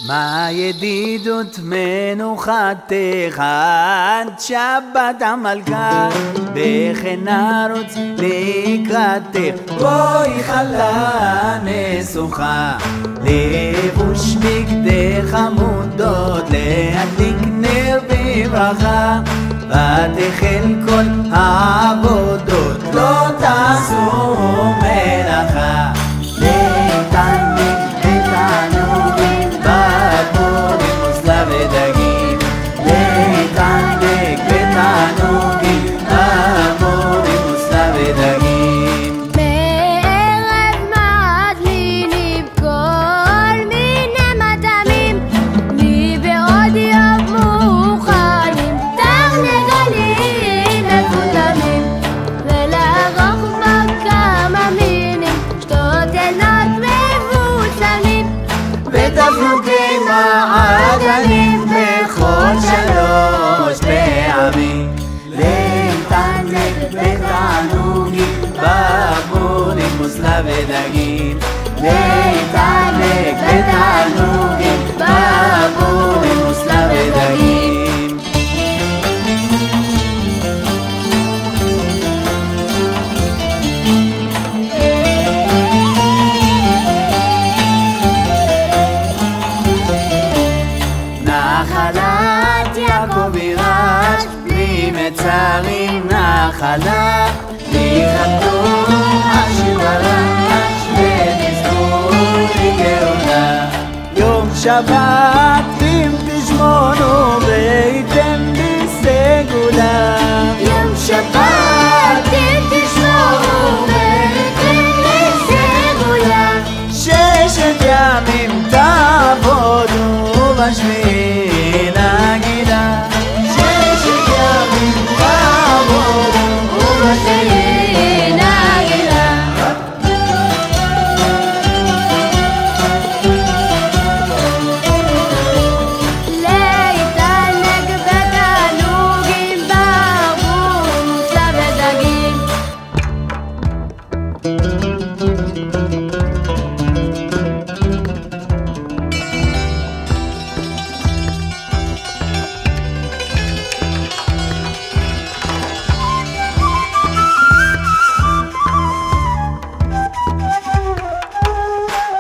מה ידידות מנוחתך עד שבת המלכה, וכן נרוץ לקראתך. בואי חלה נסוכה, לבוש בגדי חמודות, להדליק נר בברכה, ותחל כל העבודות, לא תעשו מלאכה. להתענג בתענוגים, בדבורים מוסלה ודגים. להתענג בתענוגים, בדבורים מוסלה ודגים. בערב מדלינים כל מיני מטעמים, מבעוד יום מוכנים תרנגולים מפולמים, ולארוך כבר כמה מינים שתות עינות מבוסמים, ותפנוקי מעדנים בכל 3 פעמים. להתענג בתענוגים, בדבורים מוסלה ודגים. להתענג בתענוגים, בדבורים מוסלה ודגים. נחלת יעקב יירש, בלי מצרים נחלה, ויכבדו עשיר ורש, ותזכו לגאולה. יום שבת אם תשמונו, והייתם בסגולה. יום שבת אם תשמעו והייתם בסגולה. 6 ימים תעבודו, בשביל הגילה. 6 ימים תעבודו, בשביל הגילה. להתענג בתענוגים, בדבורים מוסלה ודגים.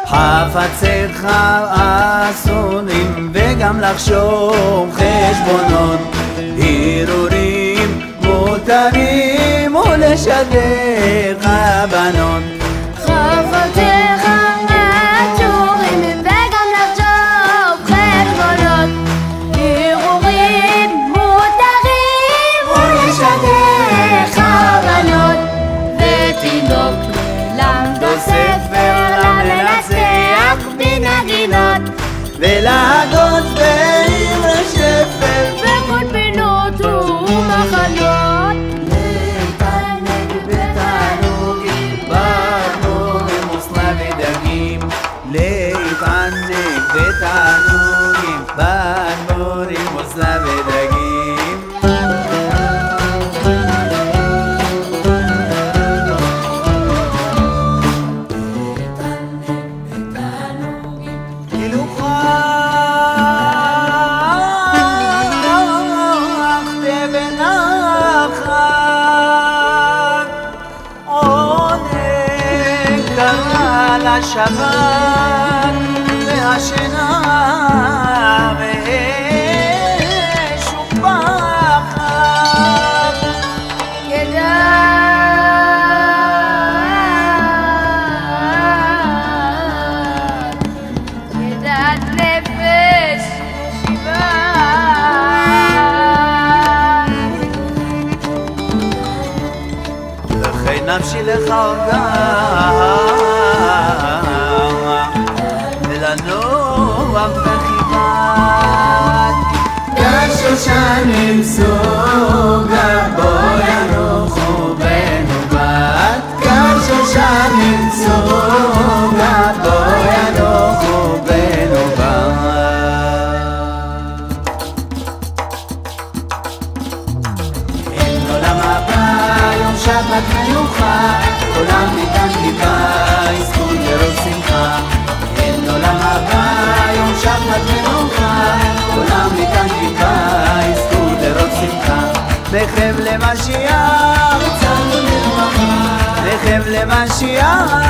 חפציך אסורים, וגם לחשוב חשבונות, הרהורים מותרים, ולשדך הבנות. חפציך אסורים, וגם לחשוב חשבונות, הרהורים מותרים, ולשדך הבנות. ותינוק למדו ספר, למנצח בנגינות, ולהגות באמרי שפל, בכל פינות ומחנות. להתענג בתענוגים, בדבורים מוסלה ודגים. להתענג בתענוגים, בדבורים מוסלה ודגים. השבת והשינה ואש ופחד, ידעת נפש ושיבה. לכי נפשי לך הורגה, ולנוח וכיבד. כשושנים סוגה, בו ינוחו בנובט. כשושנים סוגה, בו ינוחו בנובט. אין עולם הבא יום שבת מנוחה, עולם ניתן ליבה, יזכו לראות שמחה. אין עולם הבא יום שבת מנוחה, לחם למשיח, לחם למשיח,